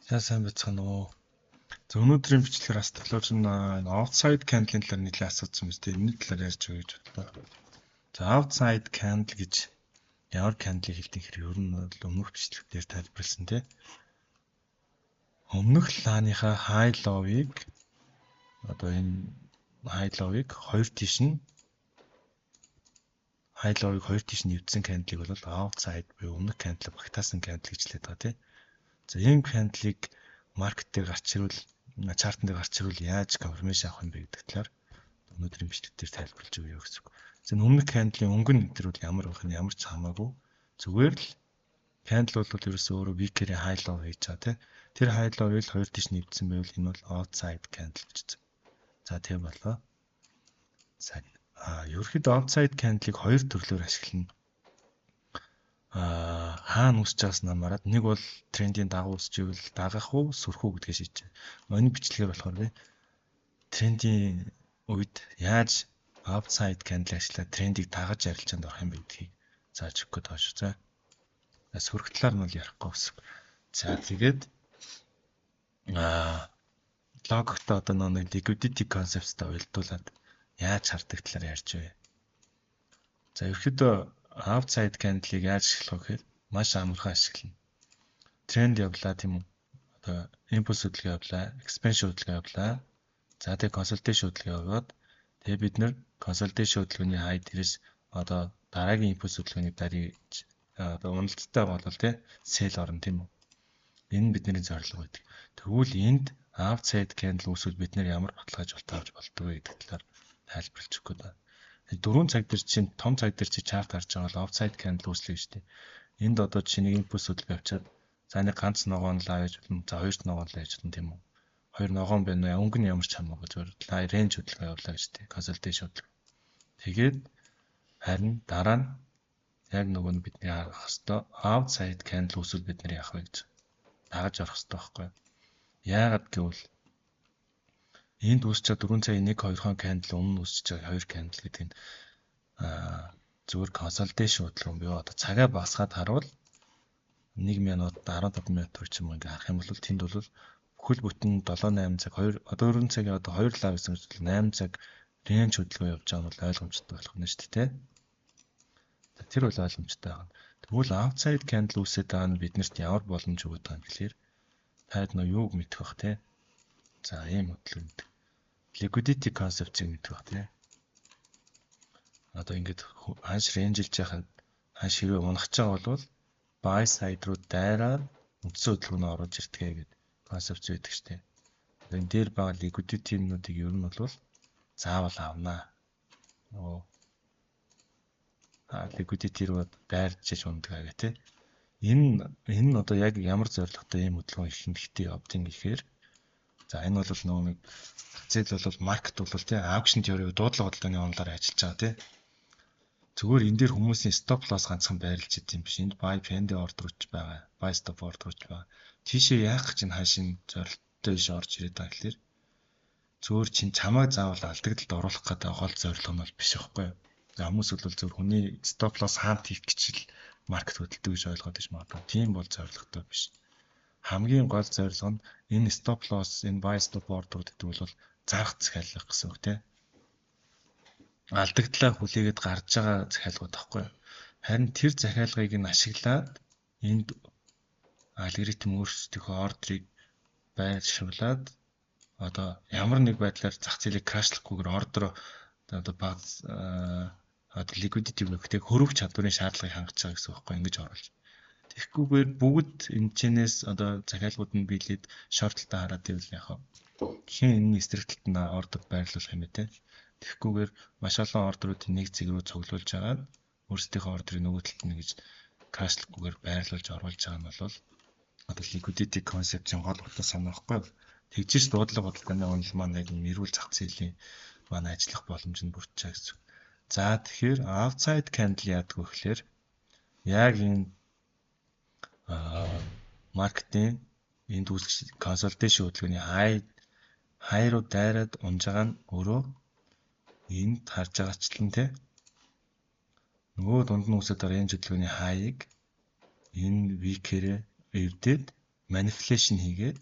Сайн байцгаана уу. За өнөөдрийн бичлэгээр бас технологи нь outside candle-ийн талаар нэлээд асуусан мэт энэ талаар ярьж өгье гэж бодлоо. За outside candle гэж ямар candle-ийг хэлдэг хэрэг ер нь бол өмнөх бичлэгтээр тайлбарласан тий. Өмнөх лааныхаа high low-ыг одоо энэ high low-ыг хоёр тийш нь high low-ыг хоёр тийш нь нэвтсэн candle-ыг бол outside буюу өмнөх candle багтаасан candle гэж хэлээд байгаа тий. За ийм candle-ыг маркет дээр гарч ирвэл чартн дээр гарч ирвэл яаж конфирмашн авах юм бэ гэдэг талаар өнөөдрийн бичлэгтээр тайлбарлаж өгье гэсэн үг. За өмнөх candle-ийн өнгөн нэтэр бол ямар байх нь ямар ч хамаагүй зүгээр л candle бол ерөөсөө өөрөө week-ийн high low хийж байгаа тийм. Тэр high low-ыг хоёр тийш нэвтсэн байвал энэ бол outside candle гэж үзье. За тийм болоо. За ерөөхдөө outside candle-ыг хоёр төрлөөр ашиглана. Хаана үсэж байгаас намаараад нэг бол трендийн дагуу үсэж ивэл дагах уу сүрэх үү гэдгийг шийдэж байна. Энэ бичлэгээр болохоор би трендийн үед яаж outside candle ажиллаад трендийг дагаж арилжаанд орох юм бэ гэдгийг зааж өгөх гээд байгаа шүү. За сүрэх талаар нь бол ярихгүй гэсэн. За тэгээд логикт одоо нэг liquidity concept-тай уялдуулаад яаж хардаг талаар ярьж байна. За ерөөхдөө outside candle-ыг яаж ашиглах вэ гэхээр маш амархан ашиглана. Тренд явлаа тийм үү? Одоо импульс хөдөлгөөн явлаа, expansion хөдөлгөөн явлаа. За тэгээ consolidation хөдөлгөөн яваад тэгээ бид нэр consolidation хөдөлгөөний хай дээрээс одоо дараагийн импульс хөдөлгөөний дарыг одоо уналттай болол тий sell орно тийм үү? Энэ нь бидний зорилго байдаг. Тэгвэл энд outside candle үүсвэл бид нэр ямар баталгаажуулалт авч болдгоо гэдэг талаар тайлбарлаж өгөх гэдэг. 4 цаг дээр чинь том цаг дээр чи чарт харж байгаа бол outside candle үүслэв шүү дээ. Энд одоо чи нэг импульс хөдөлгөөн авчаад за нэг ганц ногоонлаа гэж болно. За хоёрт ногоонлаа гэж болно тийм үү. Хоёр ногоон байна уу? Өнгө нь ямар ч хамаагүй зүгээр range хөдөлгөөн явуулаа гэж дээ. Consolidation хөдөлгөөн. Тэгээд харин дараа нь яг нөгөө нь бидний харах хэвээр outside candle үүсвэл бид нар яах вэ гэж дагаж орох хэвээр байхгүй. Яагаад гэвэл энд үсч 4 цагийн 1-2 candle өмнө үсч байгаа 2 candle гэдэг нь зүгээр consolidation хөдөлгөөн бий. Одоо цагаа басгаад харуул 1 минут 15 минут ч юм уу ингээ харах юм бол тэнд бол бүхэл бүтэн 7-8 цаг 2 одоо 4 цагийн одоо 2 лав гэсэн үг 8 цаг range хөдөлгөөн явж байгаа нь бол ойлгомжтой болох нь шүү дээ. Тэр бол ойлгомжтой байна. Тэгвэл outside candle үсээд байгаа нь биднэрт ямар боломж өгöd байгаа юм гэхээр таад нөө юуг мэдэх бах те. За ийм хөдөлгөөн гэдэг. Liquidity concept-ийг мэдэх бах те. Одоо ингээд ханш рейнжилж яхад ханш хэрэг унах ч байгаа бол buy side руу дайраад үндсэн хөдөлгөөнөө оруулж ирдэг гэдэг концепт байдаг шүү дээ. Энэ дээр байгаа liquidity-нуудыг ер нь бол заавал авнаа. Оо. Liquidity руу дайрчиж ундаг гэх те. Энэ нь одоо яг ямар зорилготой ийм хөдөлгөөн их хэрэгтэй явдгийг гэхээр за энэ бол нөгөө нэг зээл бол маркет бол тий auction theory дуудлага бодлооны онолоор ажиллаж байгаа тий. Зүгээр энэ дээр хүмүүсийн stop loss ганцхан байрлаж идэм биш. Энд buy pending order ч байгаа. Buy stop order ч байгаа. Тийшээ яах гэж энэ хашийн зорилттой биш орж ирээд байгаа гэхээр зүгээр чин чамайг заавал алдагдлалд оруулах гэдэг гол зорилго нь бол биш байхгүй юу? Хүмүүс бол зөвхөн хүний stop loss хаант хийх гэж л маркет хөдөлдөг гэж ойлгоод иж магадгүй. Тийм бол зорилготой биш. Хамгийн гол зорилго нь энэ stop loss, энэ buy stop order гэдэг бол зарах захиалга гэсэн үг тийм. Алдагдлаа хүлээгээд гарч байгаа захиалгууд таахгүй. Харин тэр захиалгыг нь ашиглаад энд алгоритм өөрсдийнхөө ордрыг байршуулад одоо ямар нэг байдлаар зах зээлийг крашлахгүйгээр ордер одоо баг одоо liquidity бүхтэй хөрвөх чадварын шаардлагыг хангаж байгаа гэсэн үг байхгүй ингэж оруулж. Тэгэхгүйгээр бүгд энэ чэнэс одоо захиалгууд нь биелээд шортлтаа хараад ивэл яхаа хин энэ эсрэг талд нь ордер байрлуулах юм бэ те. Тэгэхгүйгээр маш олон ордеруудыг нэг зэг рүү цуглуулж агаад өөрсдийнхөө ордерыг нөгөө талд нь гэж крашлахгүйгээр байрлуулж оруулж байгаа нь бол одоо liquidity concept-ийн гол утга санаа байхгүй. Тэгжиж дуудлага бодлогын онол маань яг нэрүүл зах зээлийн маань ажиллах боломж нь бүрдэж байгаа гэсэн. За тэгэхээр outside candle яадаг вэ гэхээр яг энэ маркетинг энд үүсгэж consolidation хөдөлгөөний high руу дайраад унж байгаа нь өөрөө энд харж байгаачлан те нөгөө дунд нь үсэж байгаа range хөдөлгөөний high-ыг энэ week-ээр эвдээд manipulation хийгээд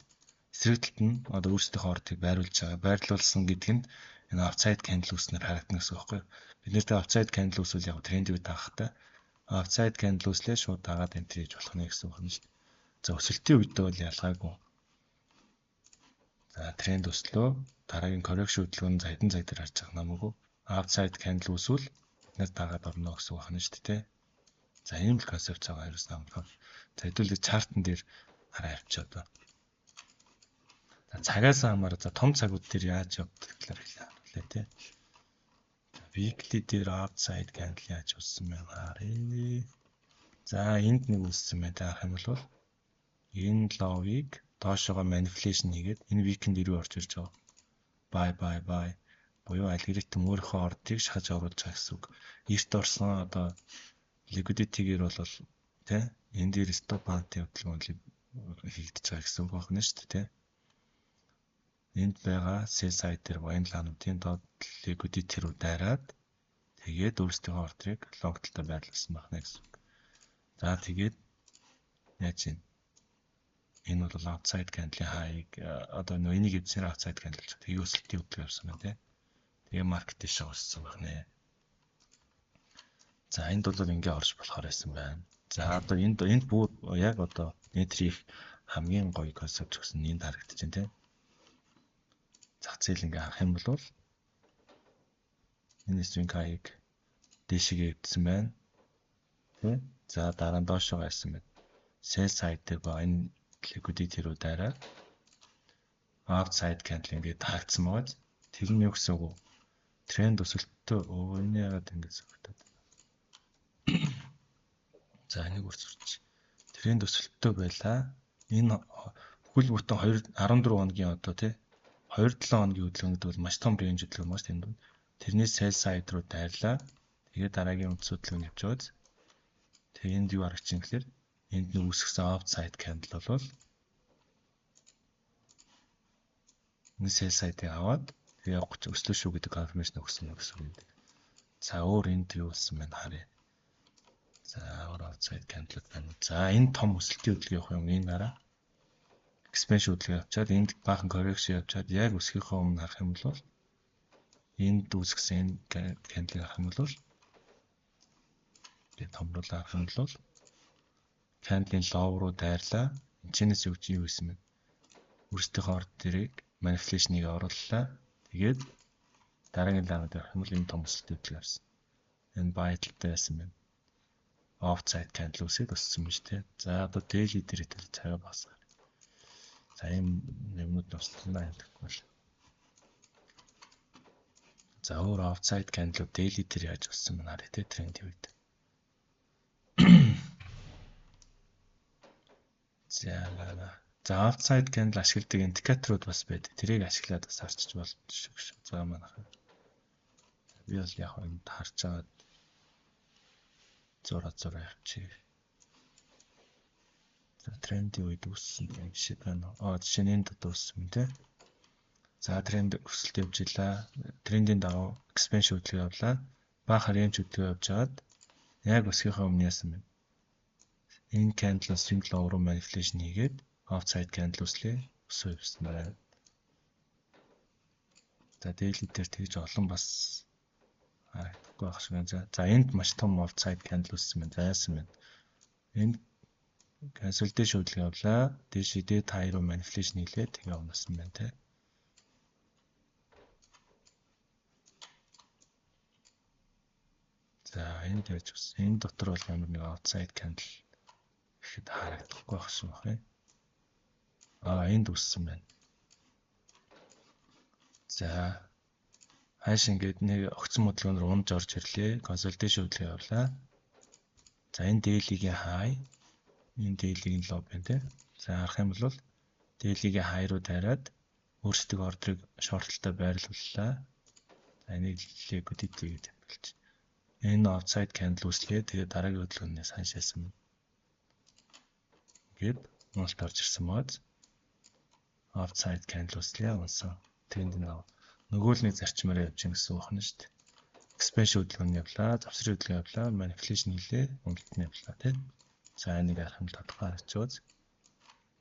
эсрэг талд нь одоо өөрсдийнхөө ордыг байруулж байгаа. Байрлуулсан гэдэг нь энэ outside candle үүснээр харагдана гэсэн үг байхгүй юу? Бид нэртэй outside candle үүсвэл яг тренд үе таахтай. Outside candle үүслээ шууд дагаад enter хийж болох нэ гэсэн үг юм шүү дээ. За өсөлтийн үед бол ялгаагүй. За тренд өслөө дараагийн correction хөдөлгөөнд хэдэн цаг дээр харж байгаа намаагүй. Outside candle үүсвэл бид дагаад орно гэсэн үг байна шүү дээ. За ийм л концепт байгаа хоёроос амархан. За хэдүүлээ чартн дээр хараа авчиад байна. За цагаас хамаараа за том цагууд дээр яаж явдаг гэхээр хэлээ тий. Weekly дээр outside candle яаж уссан бэ харъя. За энд нэг үссэн байна та харах юм бол энэ low-ыг доошогоо manipulation хийгээд энэ weekend рүү орж ирж байгаа. Buy буюу алгоритм өөрийнхөө ордыг шахаж оруулж байгаа гэсэн үг. Эрт орсон одоо liquidity-гээр бол тий энэ дээр stop bounty хөдөлгөөн хийгдэж байгаа гэсэн үг байна шүү дээ тий. Энд байгаа sell side дээр баян лаануудын доод liquidity рүү дайраад тэгээд өөрсдийнхөө ордыг long талтай байрлуулсан байна гэсэн үг. За тэгээд яаж юм? Энэ бол outside candle high одоо нөө энийг эзсээр outside candle ч тэгээд өсөлтийн хөдөлгөөн явсан байна тий. Тэгээ маркет дэше өссөн байна. За энд бол ингээ орж болохоор байсан байна. За одоо энд бүр яг одоо нэтрих хамгийн гоё концепт гэсэн энд харагдаж байна тий. Зах зээл ингээ харах юм бол энэ swing high-ыг дэшигээ өвдсөн байна. Тий. За дараа нь доошоо гайсан байна. Sell side дээр ба энэ liquidity руу дайраад outside candle ингээ таагдсан байгаа. Тэр нь юу гэсэн үг вэ? Тренд өсөлтөө энэ яагаад ингэ зөвхөтөд. За энийг үрцэрч. Тренд өсөлтөө байлаа. Энэ бүхэл бүтэн 14 хоногийн одоо тий 2-7 хоногийн хөдөлгөөнд бол маш том range хөдөлгөөн маш тэнд. Тэрний sell side руу дайрлаа. Тэгээд дараагийн үндс хөдөлгөөнд явж байгааз. Тэгээд энд юу харагч юм гэхээр энд нэг үсгсэн outside candle бол энэ sell side-ыг аваад тэгээ явах гэж өслөө шүү гэдэг confirmation өгсөн юм гэсэн үг. За өөр энд юу болсон бэ харъя. За өөр outside candle байна. За энэ том өсөлтийн хөдөлгөөн явах юм энэ дараа expansion хөдөлгөөн явуулаад энд баахан correction явуулаад яг өсгийнхөө өмнө харах юм бол энд үсгсэн candle харах юм бол тэгээ томруулаад харах юм бол candle-ийн low руу дайрлаа. Энэчнээс юу хийсэн бэ? Өөрсдийнхөө орд дээрийг manipulation-ыг орууллаа. Тэгээд дараагийн лаанууд явах юм бол энэ том өсөлтөд явсан. Энэ buy талтай байсан байна. Outside candle үсээд өссөн юм шүү дээ. За одоо daily дээр итэл цагаа басгаа. За ийм юмнууд туслана гэхгүй л. За өөр outside candle daily дээр яаж өссөн бэ нарэ тэ тренд үед. За outside candle ашигладаг индикаторууд бас байдаг. Тэрийг ашиглаад бас харчиж болно шүү. За манайхаа. Би бол яг энэ харж аваад зураа явчих. За трендийн үед үссэн юм шиг байна. Жишээ нь энд одоо үссэн юм тий. За тренд өсөлт явж илаа. Трендийн дагуу expansion хөдөлгөөн явлаа. Бага range хөдөлгөөн явж аваад яг өсгийнхөө өмнө яасан бэ? Энэ candle swing low руу manipulation хийгээд outside candle үслээ өсөө явсан байна. За daily дээр тэгж олон бас харагдахгүй байх шиг байна. За энд маш том outside candle үссэн байна. Зайсан байна. Энд consolidation хөдөлгөөн явлаа. Дээд хай руу manipulation хийлээ тэгээ унасан байна те. За энд яаж үссэн? Энэ дотор бол ямар нэг outside candle ихэд харагдахгүй байх шиг байна. Энд үссэн байна. За хайш ингээд нэг огцон хөдөлгөөнөөр унж орж ирлээ. Consolidation хөдөлгөөн явлаа. За энэ daily-гийн high, энэ daily-гийн low байна те. За харах юм бол daily-гийн high руу дайраад өөрсдөө ордрыг short-талтай байрлууллаа. За энийг liquidity гэдэг юм болж. Энэ outside candle үслээ. Тэгээ дараагийн хөдөлгөөнөөс ханшаасан юм. Ингээд нуулт орж ирсэн мод. Outside candle үслээ унсан. Тэнд нөгөө л нэг зарчмаараа явж гин гэсэн үг байна шүү дээ. Expansion хөдөлгөөн явлаа, завсрын хөдөлгөөн явлаа, manipulation хийлээ, уналтны явлаа тийм. За энийг харах юм тодорхой харагдаж.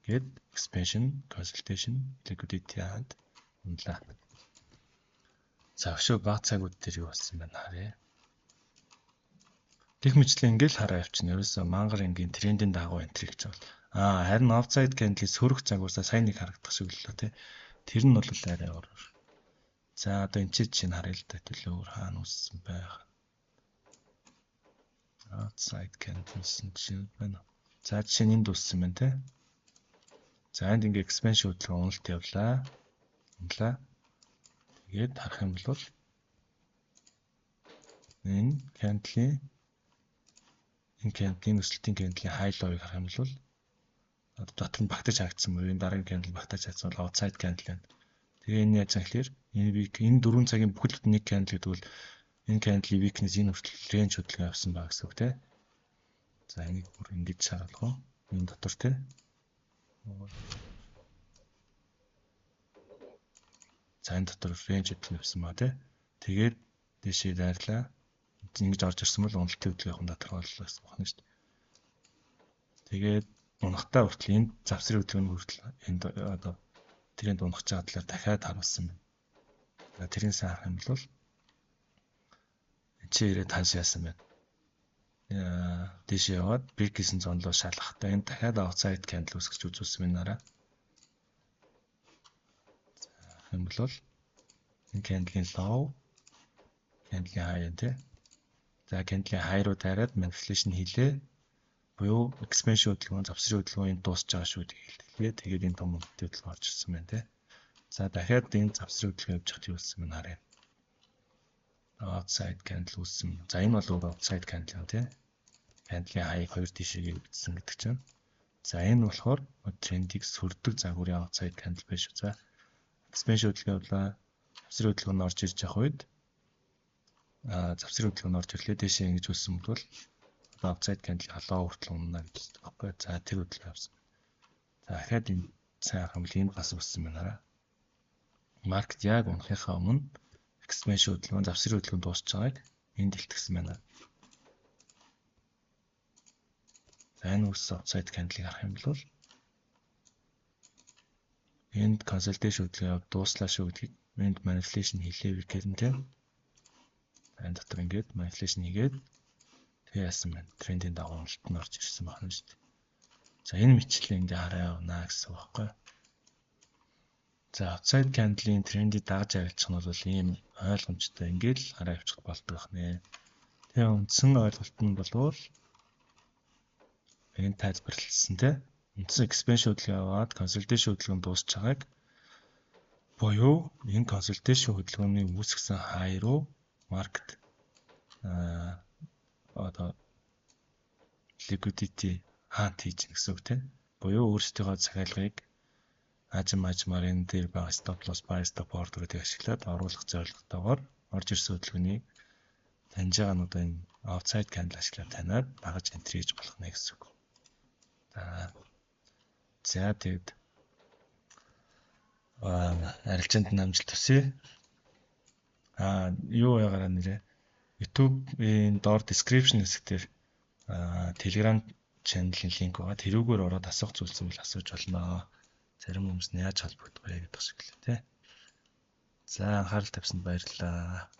Get expansion, consultation, liquidity and унлаа. За өшөө баг цагууд дээр юу болсон байна харъя. Гэх мэтлэн ингээл хараа явчихна. Ерөөсөө мангар ингийн трендийн дагуу энтри гэж бол. Харин offside candle сөрөх загварсаа сайн нэг харагдах шиг лөө тий. Тэр нь бол арай өөр. За одоо энэ чинь харъя л да төлөөр хаана үссэн байх. Offside candle чинь байна. За жишээ нь энд үссэн байна тий. За энд ингээ expansion хөдөлгөөн уналт явлаа. Унлаа. Тэгээд харах юм бол энэ candle-ийн өсөлтийн candle-ийн high low-ыг харах юм бол дотор нь багтаж харагдсан мөр энэ дараагийн candle багтаж харагдсан бол outside candle байна. Тэгээ энэ яаж юм хэлэр энэ 4 цагийн бүхэл бүтэн нэг candle гэдэг бол энэ candle-ийн weakness энэ хүртэл range хөдөлгөөн авсан баг гэсэн үг тий. За энийг бүр ингэж шаардлагах уу? Энэ дотор тий. За энэ дотор range хөдөлгөөн авсан ба тий. Тэгээд дэшээ дайрлаа. Ингэж орж ирсэн бол уналтын хөдөлгөөний дотор боллоо гэсэн байна шүү дээ. Тэгээд унахтаа хүртэл энд завсрын хөдөлгөөний хүртэл энд одоо тэрэнд унах чагаа талаар дахиад харуулсан байна. За тэрийн сайн харах юм бол чи ирээд ханш яасан байна. Дэшээ яваад break гэсэн зонлоо шалгахтаа энэ дахиад outside candle үсгэж үзүүлсэн байна. За юм бол энэ candle-ийн low, candle-ийн high энэ тий. За candle-ийн high руу дараад manipulation хийлээ. Буюу expansion хөдөлгөөн, завсрын хөдөлгөөн дуусч байгаа шүү дээ. Тэгээд энэ том хөдөлгөөн орж ирсэн байна тий. За дахиад энэ завсрын хөдөлгөөн явж хад юу болсон байна харъя. Outside candle үүссэн. За энэ бол outside candle юм тий. Candle-ийн high хоёр тишээгээ ütсэн гэдэг чинь. За энэ болохоор трендийг сүрдэг загварын outside candle биш үү. За expansion хөдөлгөөн явлаа. Завсрын хөдөлгөөн орж ирж явах үед завсрын хөдөлгөөн орж ирлээ. Дэшээ ингэж үссэн бол outside candle халаа хүртэл унана гэж байна. За тэр хөдөлгөөн авсан. За дахиад энэ сайн харах юм бол энд бас үссэн байна. Маркет яг унахынхаа өмнө expansion хөдөлгөөн, завсрын хөдөлгөөн дуусч байгааг энд илтгэсэн байна. За энэ үссэн outside candle-ыг харах юм бол энд consultation хөдөлгөөн дууслаа шүү гэдгийг энд manipulation хийлээ гэдэг нь тийм. Энэ дотор ингээд manipulation хийгээд тэгээ яасан байна. Трендийн дагуу уналт нь орж ирсэн байна шүү дээ. За энэ мэтчлээ энд хараа явна гэсэн багхгүй. За outside candle-ийн трендийг дагаж авчих нь бол ийм ойлгомжтой ингээд л хараа явчих болдог байна. Тэгээ үндсэн ойлголт нь болвол энэ тайлбарлалсан тийм. Үндсэн expansion хөдөлгөөн аваад consultation хөдөлгөөн дуусч байгааг буюу энэ consultation хөдөлгөөний үүсгэсэн high руу market одоо liquidity хаант хийж гэсэн үг тийм. Буюу өөрсдийнхөө захиалгыг ажмаар энэ дээр байгаа stop loss buy stop order-ыг ашиглаад оруулах зорилготойгоор орж ирсэн хөдөлгөөнийг таньж байгаа нь одоо энэ outside candle ашиглаад танаад багаж entry хийж болох нэ гэсэн үг. За тэгэд арилжаанд намжилт төсөө. Юу яагаад нэрэ YouTube-ийн доор description хэсгээр Telegram channel-ийн линк байгаа. Тэрүүгээр ороод асуух зүйлсэн бол асууж болно. Зарим хүмүүс нь яаж холбогдох вэ гэдэг шиг л тий. За анхаарал тавьсанд баярлалаа.